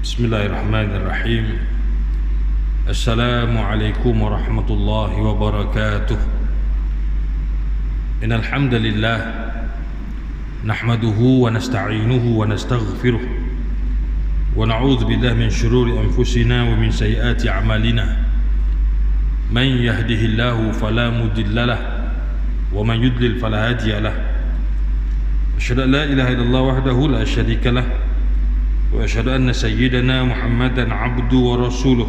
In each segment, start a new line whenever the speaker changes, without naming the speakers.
Bismillahirrahmanirrahim. Assalamualaikum warahmatullahi wabarakatuh. Innal hamdalillah nahmaduhu wa nasta'inuhu wa nastaghfiruh wa na'udzu billahi min shururi anfusina wa min sayyiati a'malina. Man yahdihillahu fala mudilla lahu wa man yudlil fala hadiya lahu. Asyhadu an la ilaha illallah wahdahu la syarika lahu wa asyhadu anna sayyidana Muhammadan abduhu wa rasuluh.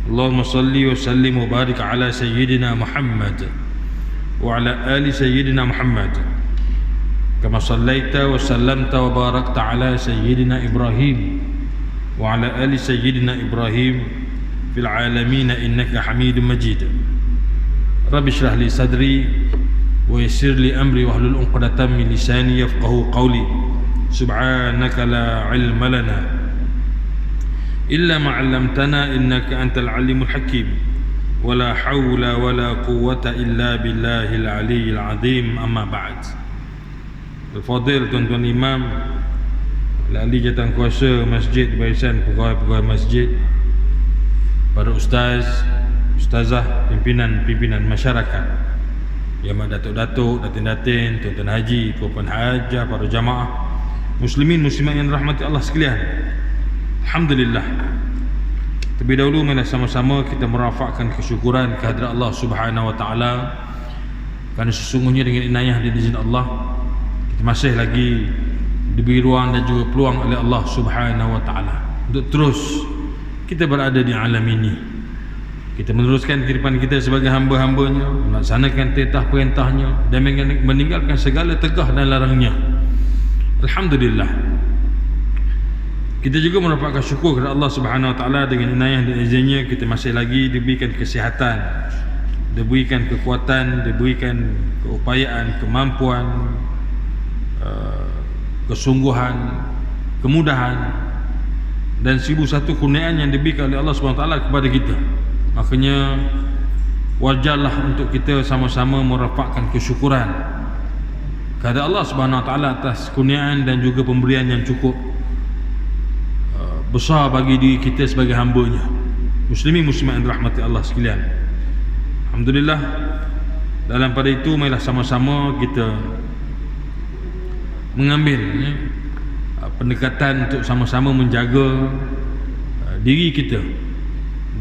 Allahumma salli wa sallim wa barik ala sayyidina Muhammad wa ala ali sayyidina Muhammad kama sallaita wa sallamta wa barakta ala sayyidina Ibrahim wa ala ali sayyidina Ibrahim fil alamin innaka Hamidum Majid. Rabbi shrah li sadri wa yassir li amri wahlul 'uqdatam min lisani yafqahu qawli. Subhanaka la ilma lana illa ma 'allamtana innaka antal alimul hakim. Wala haula wala quwwata illa billahil aliyyil azim. Amma ba'd. Al-Fadil tuan-tuan imam, ahli jawatan kuasa masjid, barisan pegawai-pegawai masjid, para ustaz, ustazah, pimpinan masyarakat, jemaah datuk-datuk, datin-datin, tuan-tuan haji, puan hajah, para jamaah muslimin muslimat yang rahmati Allah sekalian. Alhamdulillah. Terlebih dahulu marilah sama-sama kita merafakkan kesyukuran kehadrat Allah Subhanahu wa taala, kerana sesungguhnya dengan inayah dan izin Allah kita masih lagi diberi ruang dan juga peluang oleh Allah Subhanahu wa taala untuk terus kita berada di alam ini. Kita meneruskan kehidupan kita sebagai hamba-hambanya, melaksanakan titah perintahnya dan meninggalkan segala tegah dan larangnya. Alhamdulillah. Kita juga mendapatkan syukur kepada Allah Subhanahu wa taala dengan inayah dan izinnya kita masih lagi diberikan kesihatan, diberikan kekuatan, diberikan keupayaan, kemampuan, kesungguhan, kemudahan dan 1001 kurniaan yang diberikan oleh Allah Subhanahu wa taala kepada kita. Makanya wajarlah untuk kita sama-sama merapatkan kesyukuran kepada Allah Subhanahu wa taala atas kurniaan dan juga pemberian yang cukup besar bagi diri kita sebagai hamba-Nya. Muslimin muslimat yang dirahmati Allah sekalian. Alhamdulillah. Dalam pada itu marilah sama-sama kita mengambil pendekatan untuk sama-sama menjaga diri kita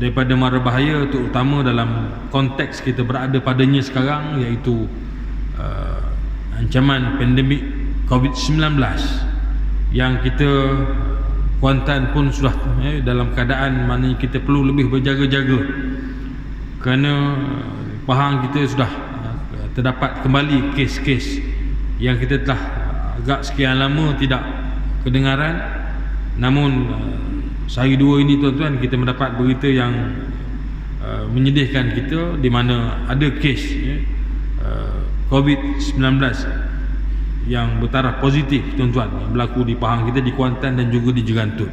daripada mara bahaya, terutama dalam konteks kita berada padanya sekarang, iaitu ancaman pandemik COVID-19 yang kita Kuantan pun sudah dalam keadaan mana kita perlu lebih berjaga-jaga, kerana Pahang kita sudah terdapat kembali kes-kes yang kita telah agak sekian lama tidak kedengaran. Namun sehari dua ini tuan-tuan kita mendapat berita yang menyedihkan kita, di mana ada kes COVID-19 yang bertaraf positif tuan-tuan yang berlaku di Pahang kita, di Kuantan dan juga di Jerantut.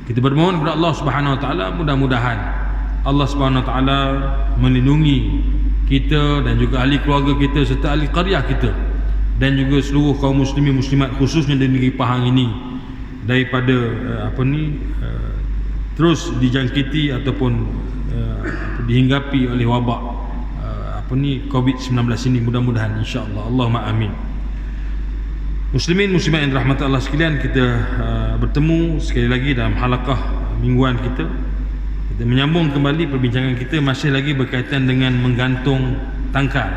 Kita bermohon kepada Allah Subhanahu wa taala, mudah-mudahan Allah Subhanahu wa taala melindungi kita dan juga ahli keluarga kita serta ahli qaryah kita dan juga seluruh kaum muslimin muslimat khususnya di negeri Pahang ini daripada terus dijangkiti ataupun dihinggapi oleh wabak COVID-19 ini, mudah-mudahan insya-Allah. Allahumma amin. Muslimin muslimat yang dirahmati Allah sekalian, kita bertemu sekali lagi dalam halaqah mingguan kita. Kita menyambung kembali perbincangan kita masih lagi berkaitan dengan menggantung tangkal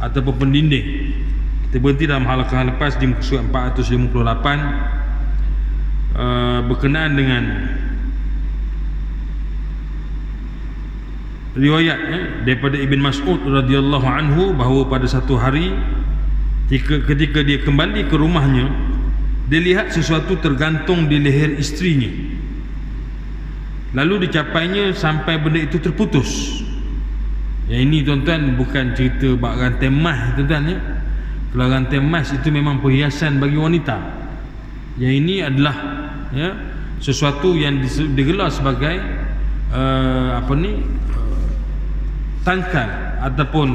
ataupun pendinding. Kita berhenti dalam halaqah lepas di muka surat 458 berkenaan dengan riwayat daripada Ibn Mas'ud radhiyallahu anhu bahawa pada satu hari ketika dia kembali ke rumahnya, dia lihat sesuatu tergantung di leher isterinya. Lalu dicapainya sampai benda itu terputus. Yang ini tuan-tuan bukan cerita bak rantai emas tuan-tuan ya. Kalau rantai emas itu memang perhiasan bagi wanita. Yang ini adalah sesuatu yang digelar sebagai tangkal ataupun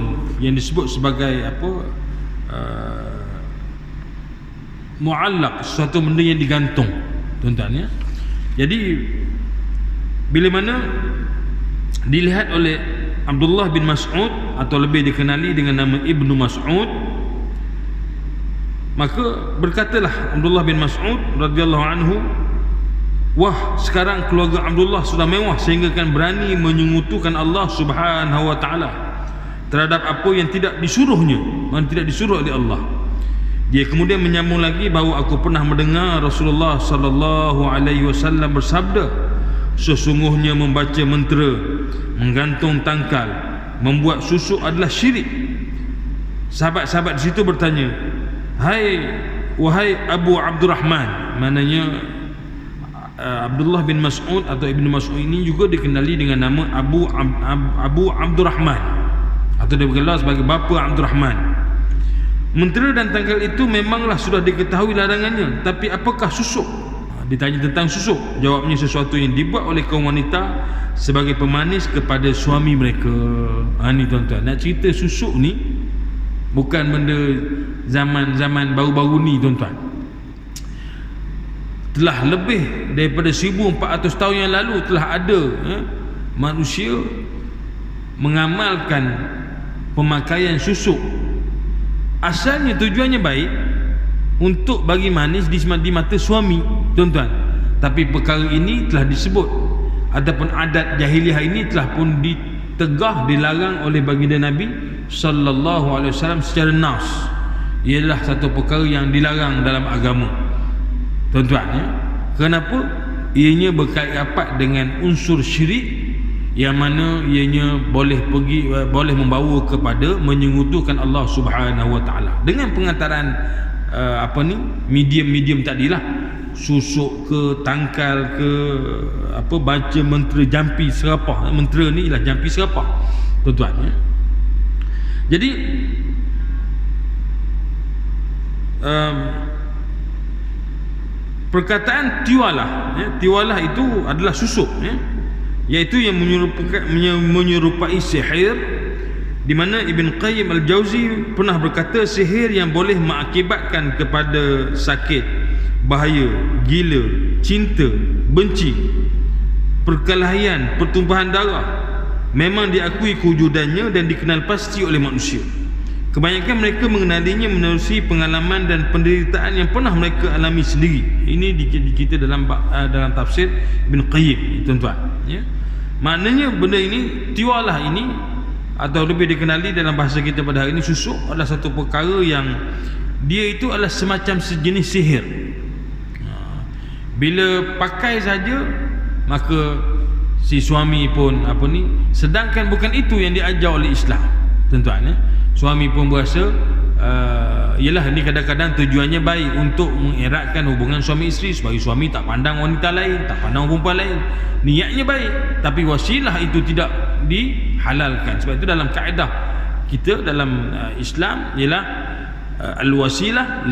yang disebut sebagai muallaq, sesuatu benda yang digantung tuan-tuan ya. Jadi bila mana dilihat oleh Abdullah bin Mas'ud atau lebih dikenali dengan nama Ibnu Mas'ud, maka berkatalah Abdullah bin Mas'ud radhiyallahu anhu, wah, sekarang keluarga Abdullah sudah mewah sehingga kan berani menyekutukan Allah Subhanahu wa taala terhadap apa yang tidak disuruhnya, yang tidak disuruh oleh Allah. Dia kemudian menyambung lagi bahawa aku pernah mendengar Rasulullah sallallahu alaihi wasallam bersabda, sesungguhnya membaca mentera, menggantung tangkal, membuat susuk adalah syirik. Sahabat-sahabat di situ bertanya, wahai Abu Abdurrahman, maknanya Abdullah bin Mas'ud atau Ibnu Mas'ud ini juga dikenali dengan nama Abu Abdurrahman, atau dia dikenal sebagai Bapa Abdurrahman. Mentera dan tangkal itu memanglah sudah diketahui larangannya, tapi apakah susuk? Ditanya tentang susuk, jawabnya sesuatu yang dibuat oleh kaum wanita sebagai pemanis kepada suami mereka. Ni tuan-tuan, nak cerita susuk ni bukan benda zaman-zaman baru-baru ni tuan-tuan. Telah lebih daripada 1400 tahun yang lalu telah ada manusia mengamalkan pemakaian susuk. Asalnya tujuannya baik untuk bagi manis di mata suami, tuan-tuan. Tapi perkara ini telah disebut ataupun adat jahiliah ini telah pun ditegah, dilarang oleh baginda Nabi sallallahu alaihi wasallam secara nas. Ialah satu perkara yang dilarang dalam agama, tuan-tuan, ya. Kenapa? Ianya berkait rapat dengan unsur syirik, yang mana ianya boleh membawa kepada menyekutukan Allah Subhanahu wa taala dengan pengantaran medium tadilah, susuk ke, tangkal ke, baca mentera jampi serapah. Mentera ni ialah jampi serapah, tuan-tuan, ya. Jadi perkataan tiwalah, ya, tiwalah itu adalah susuk, ya, iaitu yang menyerupai sihir, di mana Ibn Qayyim Al-Jauzi pernah berkata sihir yang boleh mengakibatkan kepada sakit, bahaya, gila, cinta, benci, perkelahian, pertumpahan darah memang diakui kewujudannya dan dikenal pasti oleh manusia. Kebanyakan mereka mengenalinya menerusi pengalaman dan penderitaan yang pernah mereka alami sendiri. Ini kita dalam tafsir Ibn Qayyim, tuan-tuan, ya. Maknanya benda ini, tiwalah ini, atau lebih dikenali dalam bahasa kita pada hari ini, susuk adalah satu perkara yang dia itu adalah semacam sejenis sihir. Bila pakai saja, maka si suami pun sedangkan bukan itu yang diajar oleh Islam, tuan-tuan, ya. Suami pun berasa ialah ni kadang-kadang tujuannya baik untuk mengeratkan hubungan suami isteri, supaya suami tak pandang wanita lain, tak pandang perempuan lain. Niatnya baik, tapi wasilah itu tidak dihalalkan. Sebab itu dalam kaedah kita dalam Islam ialah al-wasilah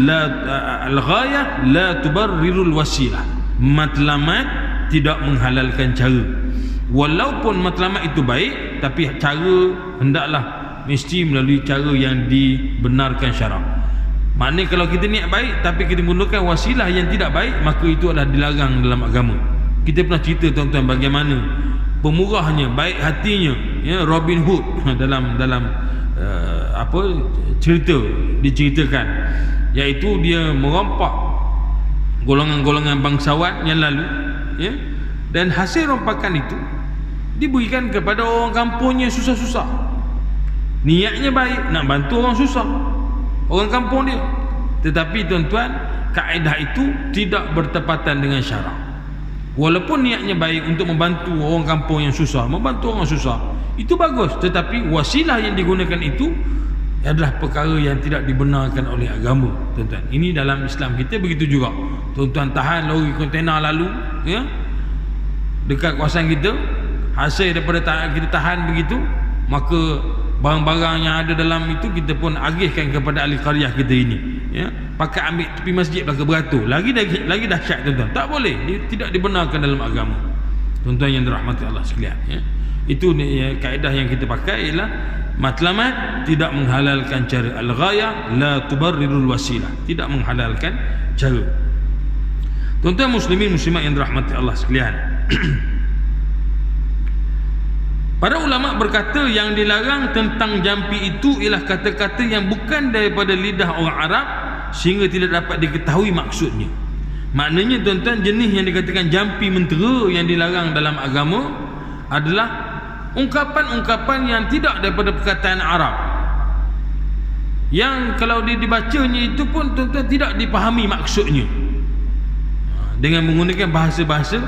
al-ghayah la tubarrirul wasilah. Matlamat tidak menghalalkan cara. Walaupun matlamat itu baik, tapi cara hendaklah mesti melalui cara yang dibenarkan syarak. Maknanya kalau kita niat baik tapi kita menggunakan wasilah yang tidak baik, maka itu adalah dilarang dalam agama. Kita pernah cerita, tuan-tuan, bagaimana pemurahnya, baik hatinya, ya, Robin Hood dalam cerita diceritakan, iaitu dia merompak golongan-golongan bangsawan yang lalu, ya, dan hasil rompakan itu diberikan kepada orang kampungnya susah-susah. Niatnya baik, nak bantu orang susah, orang kampung dia. Tetapi tuan-tuan, kaedah itu tidak bertepatan dengan syarak. Walaupun niatnya baik untuk membantu orang kampung yang susah, membantu orang susah, itu bagus, tetapi wasilah yang digunakan itu adalah perkara yang tidak dibenarkan oleh agama, tuan-tuan. Ini dalam Islam kita begitu juga. Tuan-tuan tahan lori kontena lalu, ya, dekat kawasan kita, hasil daripada kita tahan begitu, maka barang-barang yang ada dalam itu kita pun agihkan kepada ahli qaryah kita ini, ya, pakai ambil tepi masjid belaka beratur. Lagi dahsyat, tuan-tuan. Tak boleh, dia tidak dibenarkan dalam agama, tuan-tuan yang dirahmati Allah sekalian, ya. Itu ya, kaedah yang kita pakai ialah matlamat tidak menghalalkan cara, al-ghayah la tubarrirul wasilah, tidak menghalalkan cara. Tuan-tuan muslimin muslimat yang dirahmati Allah sekalian, para ulama berkata yang dilarang tentang jampi itu ialah kata-kata yang bukan daripada lidah orang Arab sehingga tidak dapat diketahui maksudnya. Maknanya tuan-tuan, jenis yang dikatakan jampi mentera yang dilarang dalam agama adalah ungkapan-ungkapan yang tidak daripada perkataan Arab, yang kalau dibacanya itu pun tuan-tuan tidak dipahami maksudnya, dengan menggunakan bahasa-bahasa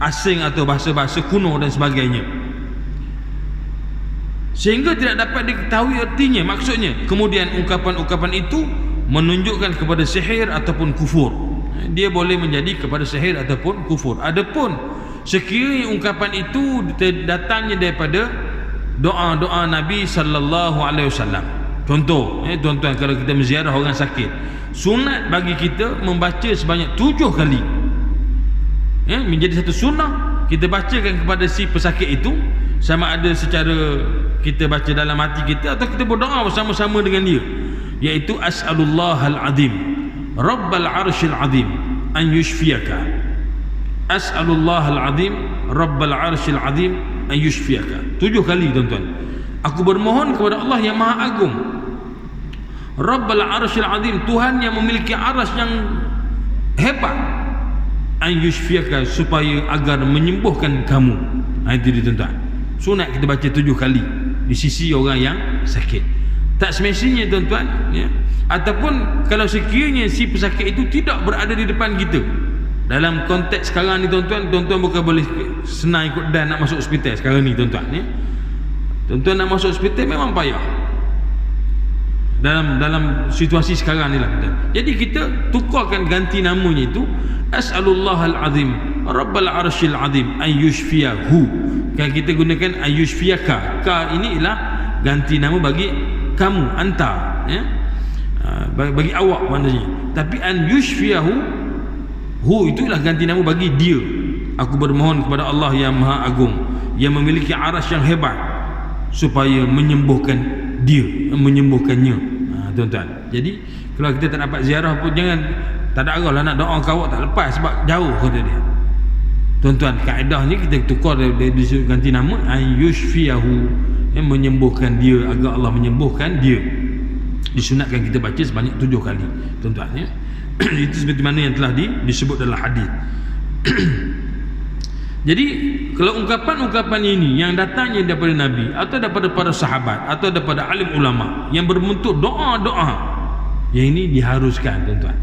asing atau bahasa-bahasa kuno dan sebagainya, sehingga tidak dapat diketahui artinya, maksudnya. Kemudian ungkapan-ungkapan itu menunjukkan kepada sihir ataupun kufur. Dia boleh menjadi kepada sihir ataupun kufur. Adapun sekiranya ungkapan itu datangnya daripada doa-doa Nabi sallallahu alaihi wasallam. Contoh, tuan-tuan, kalau kita menziarah orang sakit, sunat bagi kita membaca sebanyak 7 kali. Menjadi satu sunnah kita bacakan kepada si pesakit itu, sama ada secara kita baca dalam hati kita atau kita berdoa bersama-sama dengan dia, iaitu as'alullahal azim rabbal arsyil azim an yushfiyaka. As'alullahal azim rabbal arsyil azim an yushfiyaka. 7 kali tuan-tuan. Aku bermohon kepada Allah yang Maha Agung, Rabbal arsyil azim, Tuhan yang memiliki aras yang hebat, an yushfiyaka, supaya agar menyembuhkan kamu. Itu dia tuan-tuan. Sunat kita baca 7 kali di sisi orang yang sakit. Tak semestinya tuan-tuan, ataupun kalau sekiranya si pesakit itu tidak berada di depan kita. Dalam konteks sekarang ni tuan-tuan, bukan boleh senang ikut dan nak masuk hospital sekarang ni tuan-tuan. Tuan-tuan nak masuk hospital memang payah dalam situasi sekarang ni lah. Jadi kita tukarkan, ganti namanya itu as'alullahal azim rabbal arsyil azim an yushfiyahu. Kan kita gunakan an yushfiyaka. Ka ini ialah ganti nama bagi kamu, anta, bagi awak maknanya. Tapi an yushfiyahu, hu itulah ganti nama bagi dia. Aku bermohon kepada Allah yang Maha Agung, yang memiliki aras yang hebat, supaya menyembuhkan dia, menyembuhkannya. Tuan-tuan, jadi kalau kita tak dapat ziarah pun jangan, tak ada arah lah nak doa kau tak lepas sebab jauh, kata dia. Tuan-tuan, kaedahnya kita tukar dari ganti nama an yushfiyahu, yang menyembuhkan dia, agar Allah menyembuhkan dia. Disunatkan kita baca sebanyak 7 kali tuan-tuan, itu seperti mana yang telah disebut dalam hadis. Jadi kalau ungkapan-ungkapan ini yang datangnya daripada Nabi atau daripada para sahabat atau daripada alim ulama yang berbentuk doa-doa, yang ini diharuskan tuan-tuan,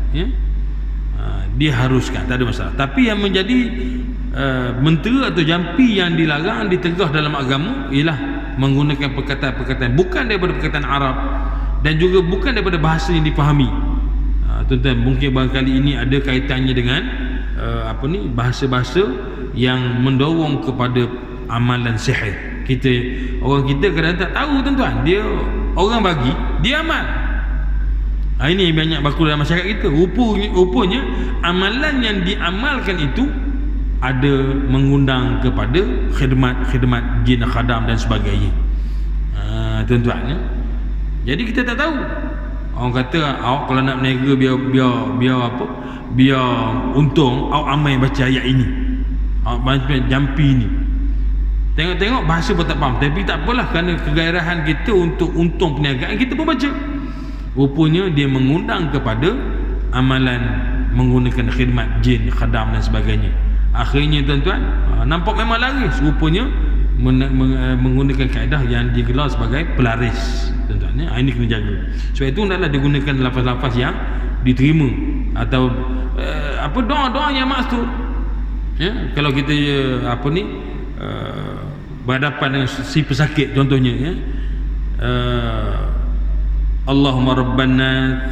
diharuskan, tak ada masalah. Tapi yang menjadi mentera atau jampi yang dilarang, ditegah dalam agama, ialah menggunakan perkataan-perkataan bukan daripada perkataan Arab dan juga bukan daripada bahasa yang dipahami. Tuan-tuan, mungkin barangkali ini ada kaitannya dengan bahasa-bahasa yang mendorong kepada amalan sihir. Orang kita kadang tak tahu tuan-tuan, dia orang bagi, dia amal. Ini banyak berlaku dalam masyarakat kita. Rupanya amalan yang diamalkan itu ada mengundang kepada khidmat jin khadam dan sebagainya. Tuan-tuan, jadi kita tak tahu. Orang kata awak kalau nak berniaga biar untung, awak amai baca ayat ini, awak baca jampi ini. Tengok-tengok bahasa pun tak faham, tapi tak apalah, kerana kegairahan kita untuk untung perniagaan, kita pun baca. Rupanya dia mengundang kepada amalan menggunakan khidmat jin, khadam dan sebagainya. Akhirnya tuan-tuan, nampak memang laris. Rupanya menggunakan kaedah yang digelar sebagai pelaris tuan-tuan. Ini kena jaga. Sebab itu hendaklah digunakan lafaz-lafaz yang diterima, atau doa-doa yang maksud. Kalau kita berhadapan dengan si pesakit contohnya, Allahumma rabban nas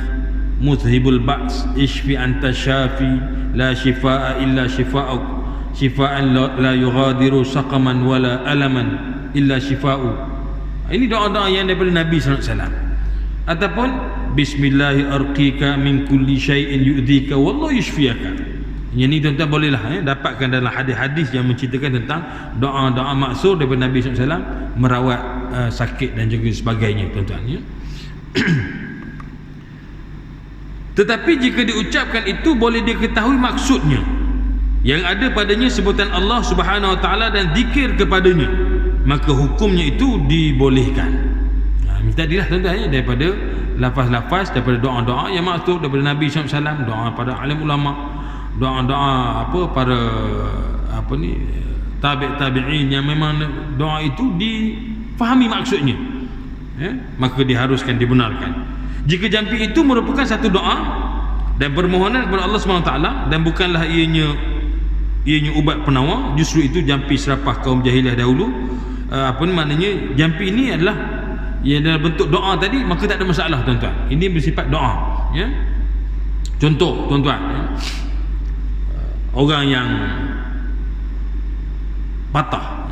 muzhibul ba's ishfi anta syafi la shifaa illa shifaa'uk shifaan la yughadiru saqaman wala alaman illa shifaa'u. Ini doa-doa yang daripada Nabi sallallahu alaihi wasallam. Ataupun bismillahi arqika min kulli syai'in yu'dhika wallahu yashfiyaka. Yang ni tuan-tuan bolehlah dapatkan dalam hadis-hadis yang menceritakan tentang doa-doa maksud daripada Nabi sallallahu alaihi wasallam merawat sakit dan juga sebagainya tuan-tuan. Tetapi jika diucapkan itu boleh diketahui maksudnya, yang ada padanya sebutan Allah Subhanahu Wa Taala dan zikir kepadanya, maka hukumnya itu dibolehkan. Ini tadilah tuan-tuan, daripada lafaz-lafaz, daripada doa-doa yang maksud daripada Nabi SAW, doa para alim ulama, doa-doa para tabi'in yang memang doa itu difahami maksudnya, maka diharuskan, dibenarkan. Jika jampi itu merupakan satu doa dan permohonan kepada Allah SWT dan bukanlah ianya ubat penawar, justru itu jampi serapah kaum jahiliah dahulu. Maknanya jampi ini adalah dalam bentuk doa tadi, maka tak ada masalah tuan-tuan. Ini bersifat doa, ya. Contoh tuan-tuan, orang yang patah,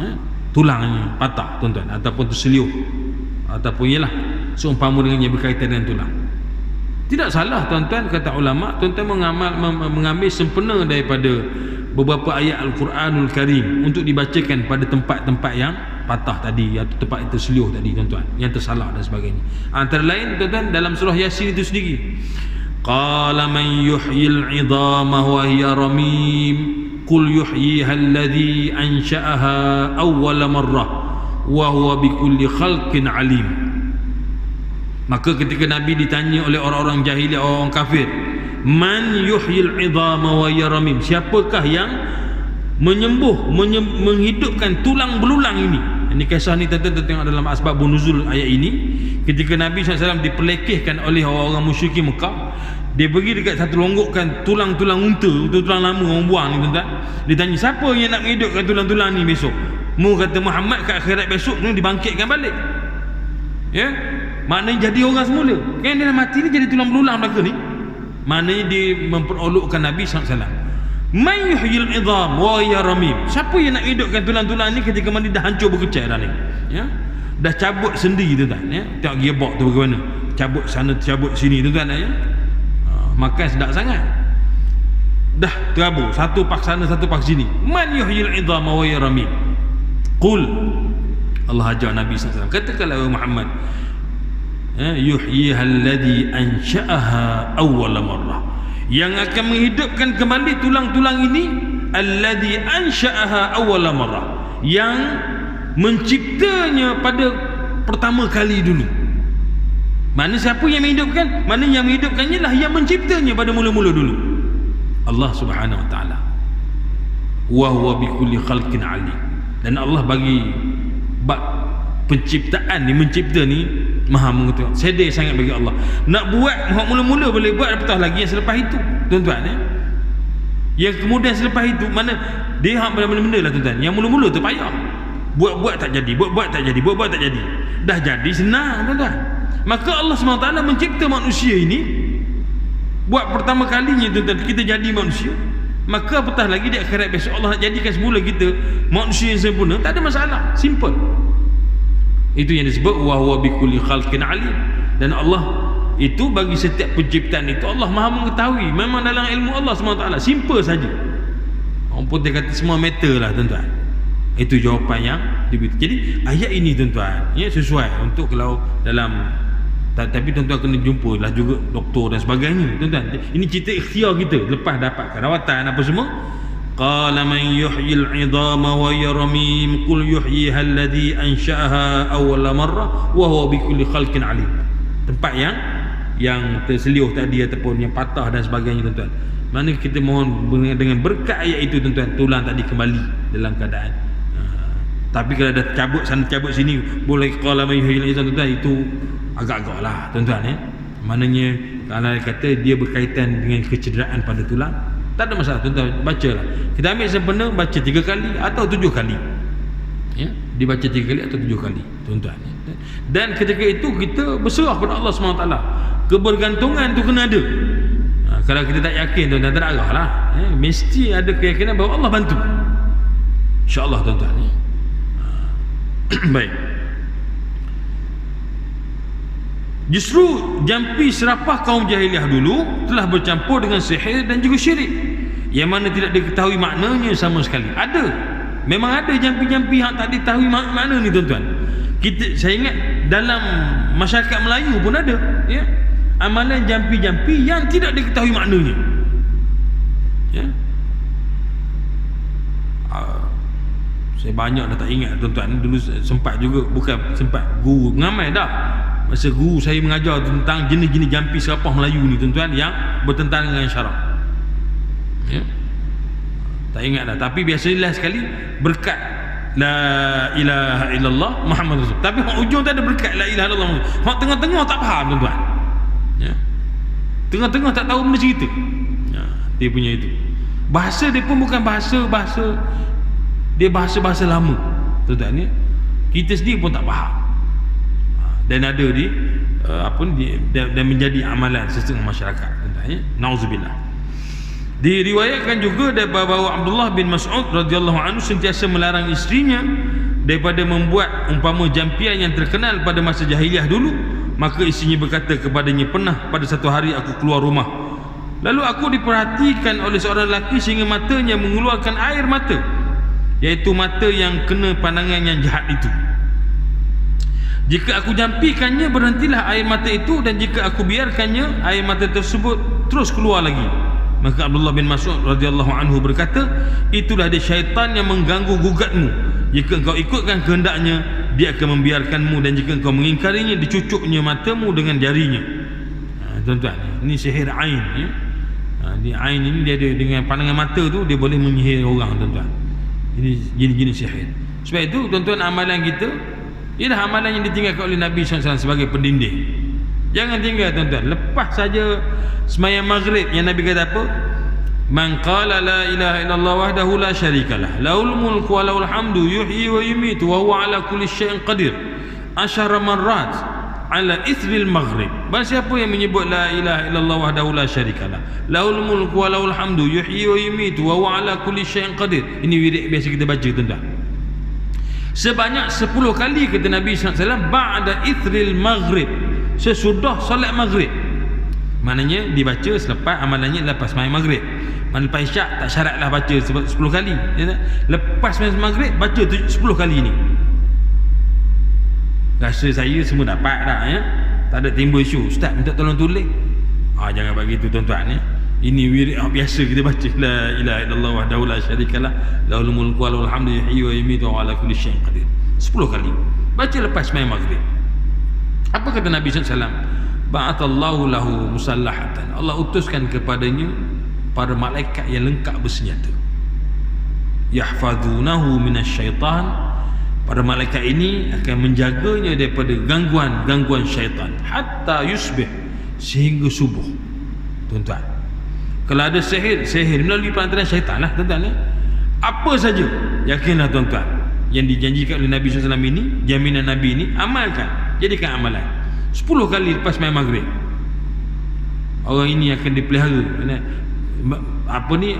tulangnya patah tuan-tuan, ataupun terseliuh, ataupun ialah seumpama dengan yang berkaitan dengan tulang, tidak salah tuan-tuan, kata ulama, tuan-tuan mengambil sempena daripada beberapa ayat Al-Quranul Karim untuk dibacakan pada tempat-tempat yang patah tadi, atau tempat yang terseliuh tadi tuan-tuan, yang tersalah dan sebagainya. Antara lain tuan-tuan, dalam surah Yasin itu sendiri, qala man yuhyil 'idhama wa hiya ramim qul yuhyiha alladhi ansha'aha awwala marrah wa huwa bikulli khalqin alim. Maka ketika Nabi ditanya oleh orang-orang jahiliah, orang kafir, man yuhyil 'idhama wa hiya ramim, siapakah yang menghidupkan tulang belulang ini? Ini kisah ni tuan-tuan tengok dalam asbab nuzul ayat ini. Ketika Nabi SAW diperlekehkan oleh orang-orang musyrikin Mekah, dia pergi dekat satu longgokan tulang-tulang unta, tulang lama orang buang ni tuan-tuan. Dia tanya, siapa yang nak menghidupkan tulang-tulang ni besok? Mu kata Muhammad kat akhirat besok ni dibangkitkan balik, ya. Maknanya jadi orang semula. Kan dia dah mati ni jadi tulang belulang belaka ni. Maknanya dia memperolokkan Nabi SAW. Man yuhyil 'idham wa hiya ramim, siapa yang nak hidupkan tulang-tulang ni ketika mandi dah hancur berkecai dah ni, ya, dah cabut sendi tuan-tuan, ya. Tengok gearbox tu bagaimana, cabut sana cabut sini tuan-tuan, ya. Makan sedap sangat, dah terabur, satu pak sana satu pak sini. Man yuhyil 'idham wa hiya ramim, qul, Allah ajar Nabi SAW, katakanlah Muhammad, yuhyiha alladhi ansha'aha awwala marrah, yang akan menghidupkan kembali tulang-tulang ini, alladhi ansha'aha awwala marrah, yang menciptanya pada pertama kali dulu. Mana siapa yang menghidupkan? Mana yang menghidupkannya lah yang menciptanya pada mula-mula dulu, Allah Subhanahu Wa Taala. Wa huwa bikulli khalqin alim, dan Allah bagi bab penciptaan ni, mencipta ni maha mengetahui, sedih sangat bagi Allah. Nak buat mula-mula boleh buat, apatah lagi yang selepas itu tuan-tuan, ya. Yang kemudian selepas itu, mana dia hak benda-benda lah tuan-tuan, yang mula-mula tu payah, buat-buat tak jadi, buat-buat tak jadi, buat-buat tak jadi, dah jadi senang tuan-tuan. Maka Allah SWT mencipta manusia ini, buat pertama kalinya tuan-tuan kita jadi manusia, maka apatah lagi di akhirat besok Allah nak jadikan semula kita manusia yang sempurna, tak ada masalah, simple. Itu yang disebut wa huwa bikulli khalqin alim, dan Allah itu bagi setiap penciptaan itu Allah maha mengetahui. Memang dalam ilmu Allah SWT simple saja. Orang pun dia kata semua matter lah tuan-tuan. Itu jawapan yang diberi. Jadi ayat ini tuan-tuan, ya, sesuai untuk kalau dalam, tapi tuan-tuan kena jumpa lah juga doktor dan sebagainya tuan-tuan. Ini cerita ikhtiar kita lepas dapat rawatan apa semua. Qala man yuhyil 'idhama wa hiya ramim qul yuhyiha alladhi ansha'aha awwala marrah wa huwa bikulli khalqin alim. Tempat yang terseliuh tadi ataupun yang patah dan sebagainya tuan-tuan, mana kita mohon dengan berkat ayat itu tuan-tuan, tulang tadi kembali dalam keadaan. Tapi kalau dah cabut sana cabut sini, boleh qala man yuhyil 'idhama tuan-tuan, itu agak-agak lah tuan-tuan, ya. Maknanya kalau kata dia berkaitan dengan kecederaan pada tulang, tak ada masalah tuan-tuan, bacalah. Kita ambil sempena baca 3 kali atau 7 kali, ya, dibaca 3 kali atau 7 kali tuan-tuan. Dan ketika itu kita berserah kepada Allah SWT. Kebergantungan tu kena ada. Kalau kita tak yakin tuan-tuan, tak ada arah lah, ya. Mesti ada keyakinan bahawa Allah bantu, InsyaAllah tuan-tuan, ya. Baik. Justru jampi serapah kaum jahiliah dulu telah bercampur dengan sihir dan juga syirik, yang mana tidak diketahui maknanya sama sekali. Ada, memang ada jampi-jampi yang tak diketahui makna ni tuan-tuan. Saya ingat dalam masyarakat Melayu pun ada, ya. amalan jampi-jampi yang tidak diketahui maknanya. Ya. Saya banyak dah tak ingat tuan-tuan. Dulu sempat juga, bukan sempat, guru mengamai dah. Masa guru saya mengajar tentang jenis-jenis jampi serapah Melayu ni tuan-tuan, yang bertentangan dengan syarak. Ya. Tak ingat dah. Tapi biasalah sekali berkat La ilaha illallah Muhammad Rasul. Tapi hak ujung tak ada berkat La ilaha illallah Muhammad. Hak tengah-tengah tak faham tuan-tuan. Ya. Tengah-tengah tak tahu benda cerita. Ya. Dia punya itu. Bahasa dia pun bukan bahasa dia bahasa lama tuan-tuan ni. Kita sendiri pun tak faham. Dan ada di dan menjadi amalan setengah masyarakat tuan-tuan ya. Nauzubillah. Diriwayatkan juga daripada bahawa Abdullah bin Mas'ud radhiyallahu anhu sentiasa melarang isterinya daripada membuat umpama jampian yang terkenal pada masa jahiliah dulu. Maka isterinya berkata kepadanya, pernah pada satu hari aku keluar rumah, lalu aku diperhatikan oleh seorang lelaki sehingga matanya mengeluarkan air mata, iaitu mata yang kena pandangan yang jahat itu. Jika aku jampikannya, berhentilah air mata itu, dan jika aku biarkannya, air mata tersebut terus keluar lagi. Maka Abdullah bin Mas'ud radhiyallahu anhu berkata, itulah dia syaitan yang mengganggu gugatmu. Jika engkau ikutkan kehendaknya, dia akan membiarkanmu, dan jika engkau mengingkarinya, dicucuknya matamu dengan jarinya. Tuan-tuan, ini sihir ain ya. Di ain ini dia ada, dengan pandangan mata tu dia boleh menyihir orang tuan-tuan. Ini jenis-jenis sihir. Sebab itu tuan-tuan, amalan kita ialah amalan yang ditinggalkan oleh Nabi SAW sebagai pendinding. Jangan tinggal tuan-tuan. Lepas saja sembahyang maghrib yang Nabi kata apa? Man qala la ilaha illallah wahdahu la syarikalah, lahul mulku wa lahul hamdu yuhyi wa yumitu wa huwa ala kulli syai'in qadir, asyara marrat ala ithril maghrib. Barang siapa yang menyebut la ilaha illallah wahdahu la syarikalah, lahul mulku wa lahul hamdu yuhyi wa yumitu wa huwa ala kulli syai'in qadir. Ini wirid biasa kita baca tuan-tuan. Sebanyak 10 kali kata Nabi SAW, ba'da ithril maghrib, sesudah solat maghrib. Maknanya dibaca selepas amalannya lepas sembahyang maghrib. Mana lepas isyak tak syaratlah baca 10 kali. Lepas sembahyang maghrib baca 10 kali ni. Rasa saya semua dapat dah ya. Tak ada timbul isu, ustaz minta tolong tulis. Jangan bagi tu tuan-tuan ya. Ini wirid biasa kita baca, la ilaha illallah wahdahu la syarikalah, lahul mulku wa lahul hamdu yuhyi wa yumiitu wa ala kulli syai'in qadir. 10 kali. Baca lepas sembahyang maghrib. Apa kata Nabi SAW? Ba'atallahu lahu musallahatan, Allah utuskan kepadanya para malaikat yang lengkap bersenjata. Yahfazunahu minasyaitan, para malaikat ini akan menjaganya daripada gangguan syaitan hatta yusbih, sehingga subuh. Tuan-tuan, kalau ada sihir melalui perantaraan syaitan lah tuan-tuan. Apa saja, yakinlah tuan-tuan, yang dijanjikan oleh Nabi SAW ini, jaminan Nabi ini, amalkan, jadikan amalan 10 kali lepas main maghrib. Orang ini akan dipelihara.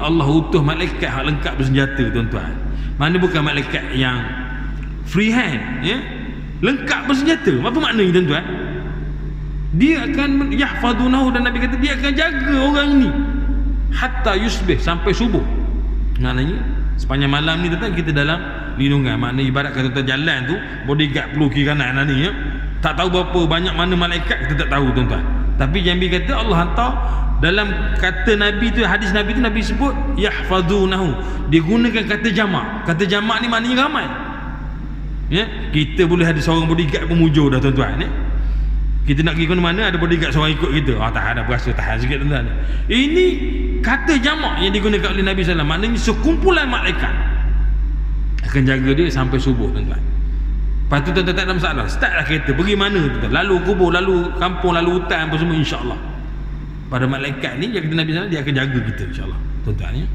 Allah utuh malaikat yang lengkap bersenjata tuan-tuan. Mana bukan malaikat yang free hand ya? Lengkap bersenjata. Apa maknanya tuan-tuan? Dia akan yahfadunahu, dan Nabi kata dia akan jaga orang ini hatta yusbih, sampai subuh. Maknanya sepanjang malam ni tuan-tuan kita dalam lindungan. Maknanya ibarat kata tuan jalan tu, bodyguard perlu kiri kanan ni ya. Tak tahu berapa banyak mana malaikat, kita tak tahu tuan-tuan. Tapi Nabi kata Allah hantar. Dalam kata Nabi tu, hadis Nabi tu, Nabi sebut yahfazunahu, digunakan kata jamak. Kata jamak ni maknanya ramai ya. Kita boleh ada seorang bodyguard pemujur dah tuan-tuan ya. Kita nak pergi ke mana ada bodyguard seorang ikut kita, tahan dah, berasa tahan sikit tuan-tuan. Ini kata jamak yang digunakan oleh Nabi SAW. Maknanya sekumpulan malaikat akan jaga dia sampai subuh tuan-tuan. Lepas tu tuan-tuan tak ada masalah, startlah kereta, pergi mana tuan-tuan, lalu kubur, lalu kampung, lalu hutan apa semua, insya-Allah. Pada malaikat ni, kata Nabi SAW, dia akan jaga kita insya-Allah tuan-tuan ya.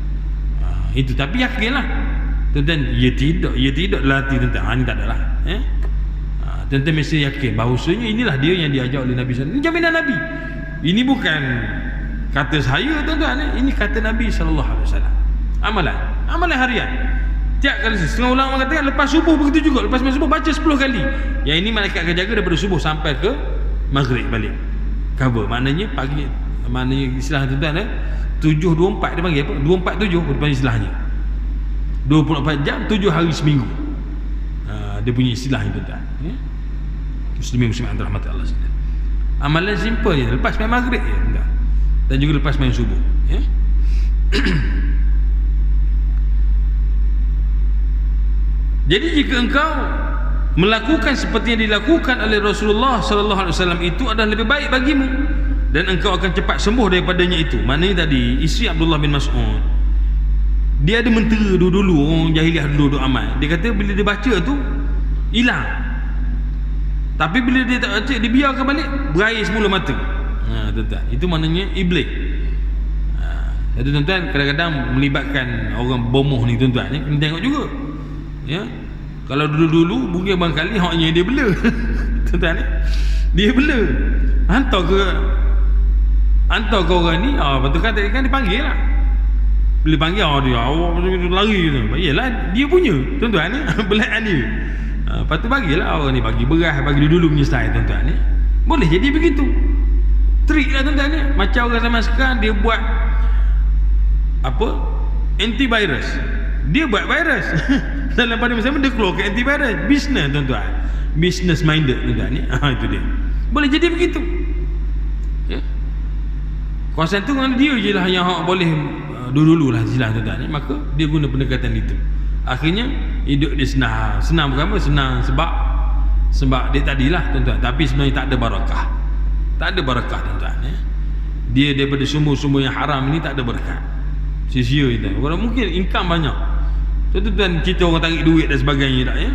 Itu, tapi yakinlah tuan-tuan, ya tidak latih tuan-tuan. Ini tak adalah ya. Tuan-tuan mesti yakin bahawasanya inilah dia yang diajar oleh Nabi SAW. Ini jaminan Nabi. Ini bukan kata saya tuan-tuan ya. Ini kata Nabi SAW. Amalan harian. Tiap kali, setengah ulama mengatakan lepas subuh begitu juga. Lepas subuh baca 10 kali. Yang ini malaikat akan jaga daripada subuh sampai ke maghrib balik. Cover. Maknanya pagi, maknanya istilah tuan-tuan 7.24 dia panggil apa? 247 dia istilahnya. 24 jam 7 hari seminggu. Dia punya istilahnya tuan-tuan ya. Muslimin rahmat Allah sekalian. Amalan simple je, lepas main maghrib je tuan. Dan juga lepas main subuh, ya. Jadi jika engkau melakukan seperti yang dilakukan oleh Rasulullah sallallahu alaihi wasallam, itu adalah lebih baik bagimu dan engkau akan cepat sembuh daripadanya itu. Maknanya tadi isteri Abdullah bin Mas'ud, dia ada mentera dulu orang jahiliah dulu amal. Dia kata bila dia baca tu hilang. Tapi bila dia tak baca, dia biarkan balik, berair semula mata. Tuan-tuan, itu maknanya iblis. Jadi tuan-tuan, kadang-kadang melibatkan orang bomoh ni tuan-tuan, kena tengok juga. Ya. Kalau dulu-dulu mungkin barangkali haknya dia bela. Tuan-tuan, dia bela. Hantar ke orang ni, betul kan dipanggil lah. Bila panggil dia awak lari tu. Yalah dia punya tuan-tuan ni, belaan dia. Lepas tu bagilah orang ni, bagi beras, bagi dulu punya style tuan-tuan ni. Boleh jadi begitu. Trik lah tuan-tuan ni. Macam orang zaman sekarang dia buat apa? Antivirus. Dia buat virus. Dalam pada masa dia keluar ke antivirus. Business tuan-tuan. Business minded tuan-tuan ni. Itu dia. Boleh jadi begitu. Ya. Kawasan tu dia je lah yang boleh dulu-dulu lah silah tuan-tuan ni. Maka dia guna pendekatan itu. Akhirnya hidup dia senang berapa? Senang sebab dia tadilah tuan-tuan. Tapi sebenarnya tak ada barakah. Tak ada barakah tuan-tuan ya. Dia daripada sumber-sumber yang haram ni tak ada berkat. Sia-sia kita. Orang mungkin income banyak. Tuan-tuan cerita orang tarik duit dan sebagainya tak ya.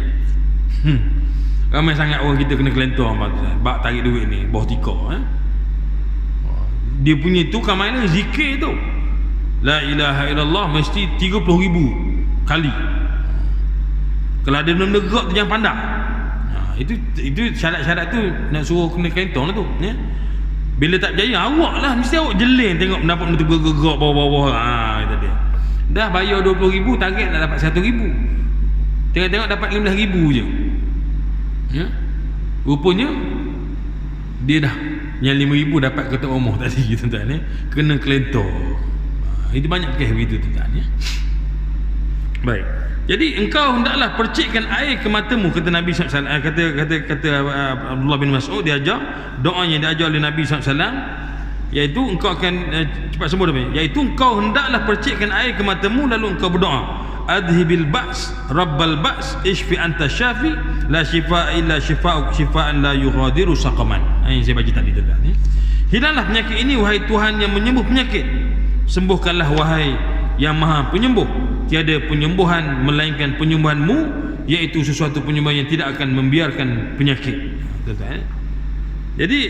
Ramai sangat orang kita kena kelentor bab tarik duit ni, bawah tikar ya. Dia punya tu kan mana zikir tu. La ilaha illallah mesti 30,000 kali. Kalau ada benda gerak tu jangan pandang. Itu syarat-syarat tu nak suruh kena kentong lah tu ya. Bila tak berjaya awak lah, mesti awak jeleng tengok mendapat benda tu bergerak bawah-bawah. Itu dia. Dah bayar 20,000, target nak dapat 1,000. Tengok-tengok dapat 15,000 je ya. Rupanya dia dah yang 5,000 dapat ketua umum tadi tuan-tuan ya. Kena kelentor. Itu banyak kes begitu tuan-tuan ya. Baik. Jadi engkau hendaklah percikkan air ke matamu, kata Nabi SAW. Kata Abdullah bin Mas'ud, dia ajar doa yang diajar oleh Nabi SAW, iaitu engkau akan cepat sembuh daripada, iaitu engkau hendaklah percikkan air ke matamu lalu engkau berdoa, adhibil ba's rabbal ba's ishfi anta syafi la shifaa illa shifaa'uk shifaa'an la yughadiru saqaman. Ini saya baca tadi tuan-tuan. Hilanglah penyakit ini wahai Tuhan yang menyembuh penyakit, sembuhkanlah wahai yang maha penyembuh, tiada penyembuhan melainkan penyembuhanmu, iaitu sesuatu penyembuhan yang tidak akan membiarkan penyakit. Tuan-tuan. Jadi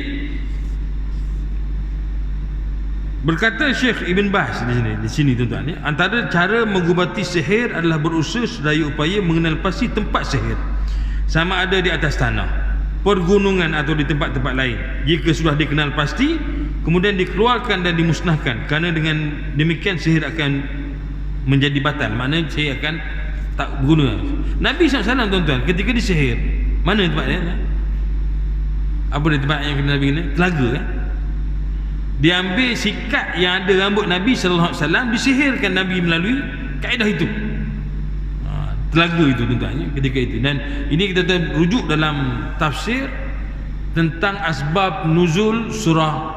berkata Syekh Ibn Baz di sini tuan-tuan, antara cara mengubati sihir adalah berusaha sedaya upaya mengenal pasti tempat sihir, sama ada di atas tanah, pergunungan atau di tempat-tempat lain. Jika sudah dikenal pasti, kemudian dikeluarkan dan dimusnahkan, kerana dengan demikian sihir akan menjadi batal. Maknanya sihir akan tak berguna. Nabi SAW tuan-tuan ketika disihir, mana tempat dia? Apa dia tempat yang kena Nabi kena? Telaga kan? Dia ambil sikat yang ada rambut Nabi SAW, disihirkan Nabi melalui kaedah itu. Telaga itu tuan-tuan ketika itu. Dan ini kita rujuk dalam tafsir tentang asbab nuzul surah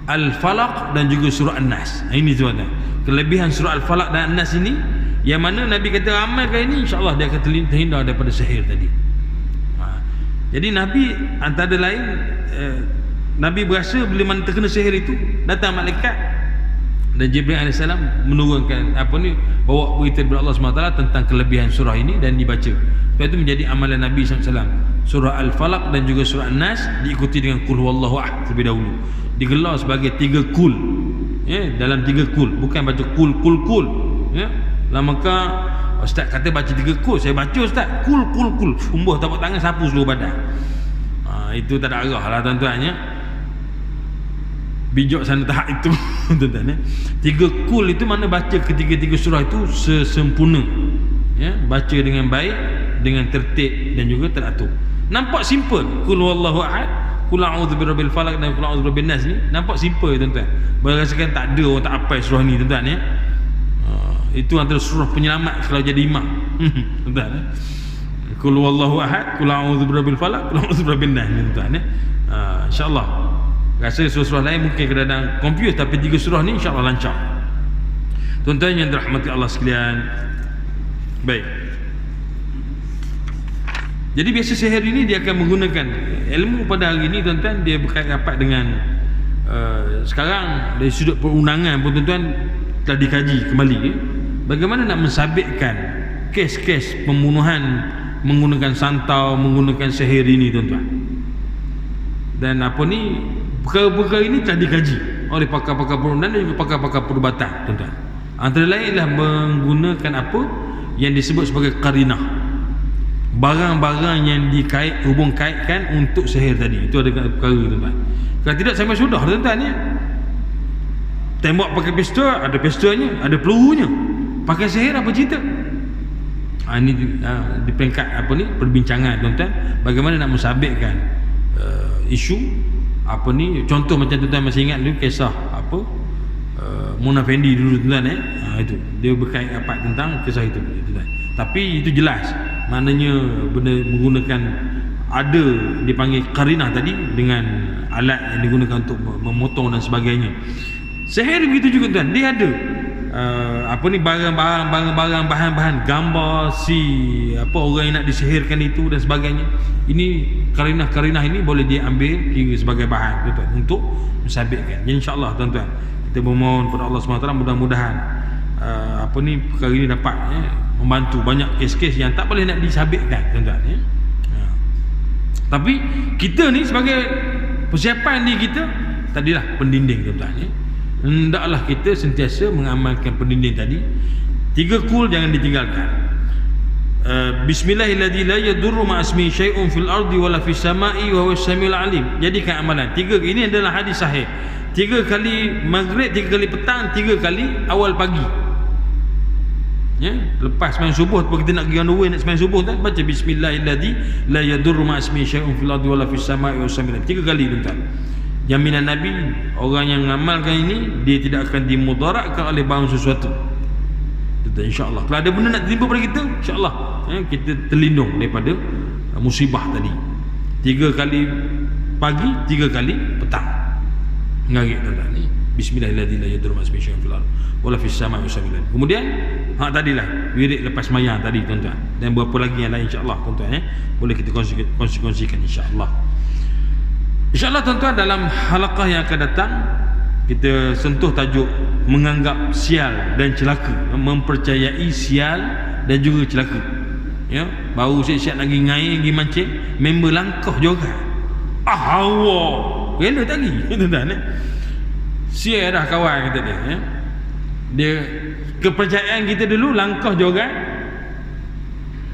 Al-Falaq dan juga surah An-Nas. Ini tuan-tuan, kelebihan surah Al-Falaq dan An-Nas ini, yang mana Nabi kata amalkan ini, insya-Allah dia akan terhindar daripada sihir tadi. Jadi Nabi antara lain Nabi berasa bila mana terkena sihir itu, datang malaikat dan Jibril AS menurunkan bawa berita daripada Allah SWT tentang kelebihan surah ini dan dibaca. Sebab itu menjadi amalan Nabi SAW. Surah Al-Falaq dan juga surah An-Nas diikuti dengan Qul huwallahu ahad terlebih dahulu. Digelar sebagai 3 kul ya, dalam 3 kul, bukan baca kul ya. Lama-lama ustaz kata baca 3 kul, saya baca ustaz kul umbuh tapak tangan sapu seluruh badan. Itu tak ada arah lah tuan-tuan ya. Bijak sana tahap itu tuan-tuan ya. 3 kul itu mana baca ketiga-tiga surah itu sesempurna ya, baca dengan baik, dengan tertib dan juga teratur. Nampak simple, Qul huwallahu ahad, Qul a'udzu birabbil falaq dan Qul a'udzu birabbin nas ni nampak simple tuan-tuan. Berasakan tak ada orang tak hafal surah ni tuan-tuan ya. Itu antara surah penyelamat kalau jadi imam. Tuan-tuan. Qul huwallahu ahad, qul a'udzu birabbil falaq, qul a'udzu birabbin nas, tuan-tuan. InsyaAllah. Rasa surah lain mungkin kadang-kadang confuse, tapi 3 surah ni insyaAllah lancar. Tuan-tuan yang dirahmati Allah sekalian. Baik. Jadi biasa sihir ini dia akan menggunakan ilmu pada hari ini, tuan-tuan, dia berkait rapat dengan sekarang dari sudut perundangan pun, tuan-tuan, telah dikaji kembali bagaimana nak mensabitkan kes-kes pembunuhan menggunakan santau, menggunakan sihir ini, tuan-tuan. Dan apa ni, perkara-perkara ini telah dikaji oleh pakar-pakar perundangan dan juga pakar-pakar perubatan, tuan-tuan. Antara lain ialah menggunakan apa yang disebut sebagai qarinah, barang-barang yang hubung kaitkan untuk sihir tadi. Itu ada perkara, tuan-tuan. Kalau tidak sampai sudah, tuan-tuan, ya. Tembak pakai pistol, ada pistolnya, ada pelurunya. Pakai sihir apa cerita? Ini di peringkat apa ni, perbincangan, tuan-tuan, bagaimana nak mensabitkan isu apa ni. Contoh macam tuan-tuan masih ingat dulu kisah apa Mona Fendi dulu, tuan-tuan, itu dia berkait rapat tentang kisah itu, tuan-tuan. Tapi itu jelas maknanya benda menggunakan ada dipanggil qarinah tadi dengan alat yang digunakan untuk memotong dan sebagainya. Sihir begitu juga, tuan, dia ada apa ni, barang-barang, bahan-bahan gambar si apa orang yang nak disihirkan itu dan sebagainya. Ini qarinah ini boleh dia ambil kira sebagai bahan, tuan-tuan, untuk mensabitkan. Jadi insya-Allah, tuan-tuan, kita memohon kepada Allah SWT mudah-mudahan apa ni, perkara ini dapat membantu banyak kes-kes yang tak boleh nak disabitkan, tuan-tuan, ya. Tapi kita ni sebagai persiapan diri kita tadilah pendinding, tuan-tuan, ya. Hendaklah kita sentiasa mengamalkan pendinding tadi. 3 kul jangan ditinggalkan. Bismillahirrahmanirrahim, la yadurru ma ismi syai'un fil ardi wala fis sama'i wa huwas samiul alim. Jadikan amalan 3 ini adalah hadis sahih. 3 kali maghrib, 3 kali petang, 3 kali awal pagi, ya. Lepas sembahyang subuh, kita nak pergi on the way nak sembahyang subuh, tuan, baca bismillahirrahmanirrahim, la yadurru ma ismi syai'un fil ardi wala fis sama'i wa huwas samiul alim 3 kali, tuan-tuan. Jaminan Nabi, orang yang mengamalkan ini dia tidak akan dimudaratkan oleh barang sesuatu, insya-Allah. Kalau ada benda nak timpa pada kita, insya-Allah, kita terlindung daripada musibah tadi. 3 kali pagi, 3 kali petang. Ngarik, tuan-tuan, ni bismillahirrahmanirrahim, la yadurru ma ismi syai'un fil ardi wala fis sama'i wa sabilan. Kemudian tadilah wirid lepas sembahyang tadi, tuan-tuan, dan berapa lagi yang lain, insya-Allah, tuan-tuan, boleh kita kongsikan, insya-Allah. InsyaAllah, tuan-tuan, dalam halaqah yang akan datang kita sentuh tajuk menganggap sial dan celaka, mempercayai sial dan juga celaka, ya. Baru siap-siap lagi ngai, lagi mancing, member langkah juga. Allah rela tak lagi, tuan-tuan, sial dah kawan kita dia, ya. Dia kepercayaan kita dulu langkah juga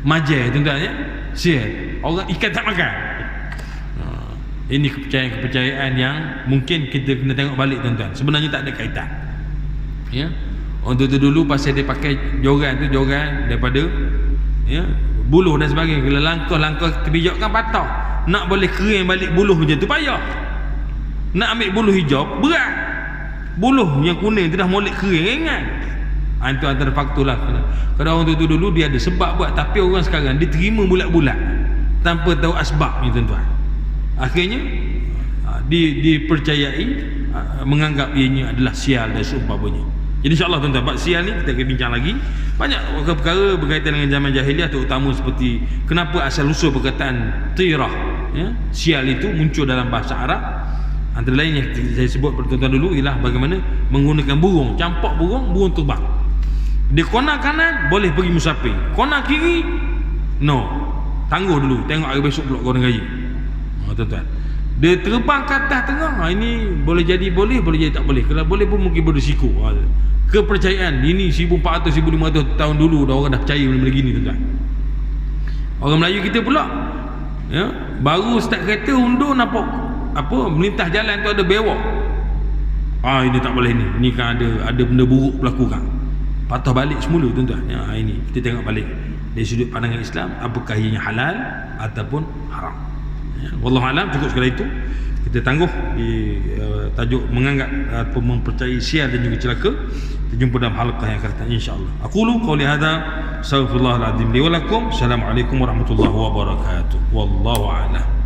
majai, tuan-tuan, ya. Sial orang ikan tak makan. Ini kepercayaan yang mungkin kita kena tengok balik, tuan-tuan. Sebenarnya tak ada kaitan, ya. Untuk tu dulu pasal dia pakai joran tu, joran daripada, ya, buluh dan sebagainya. Kalau langkah kebijak kan patah. Nak boleh kering balik buluh macam tu payah. Nak ambil buluh hijau berat. Buluh yang kuning tu dah molek kering, kan. Itu antara faktor lah. Kalau orang tu dulu dia ada sebab buat, tapi orang sekarang dia terima bulat-bulat tanpa tahu asbabnya, tuan-tuan. Akhirnya dipercayai, menganggap ianya adalah sial dan seumpamanya. Jadi insya-Allah, tuan-tuan, bab sial ni kita akan bincang lagi. Banyak perkara berkaitan dengan zaman jahiliah, terutama seperti kenapa asal usul perkataan tirah, ya, sial itu muncul dalam bahasa Arab. Antara lain yang saya sebut pada tuan-tuan dulu ialah bagaimana menggunakan burung, campak burung terbang. Dia kona kanan boleh pergi musafir, kona kiri no, tangguh dulu, tengok hari besok pula kau dengan gaya. Tuan-tuan, dia terbang ke atas tengah, ini boleh jadi boleh jadi tak boleh. Kalau boleh pun mungkin berisiko. Kepercayaan ini 1400 1500 tahun dulu dah orang dah percaya benda-benda gini, tuan-tuan. Orang Melayu kita pula, ya, baru start kereta undur nampak apa melintas jalan tu ada bewok. Ini tak boleh ni. Ini kan ada benda buruk berlaku kan. Patah balik semula, tuan-tuan. Ya, ini kita tengok balik dari sudut pandangan Islam, apakah ianya halal ataupun haram. Ya, wallahu alam, cukup sekali itu. Kita tangguh di tajuk menganggap atau mempercayai sial dan juga celaka. Kita jumpa dalam halqah yang akan datang insya-Allah. Aqulu qouli hadza, astaghfirullahal azim li wa lakum. Assalamualaikum warahmatullahi wabarakatuh. Wallahu a'lam.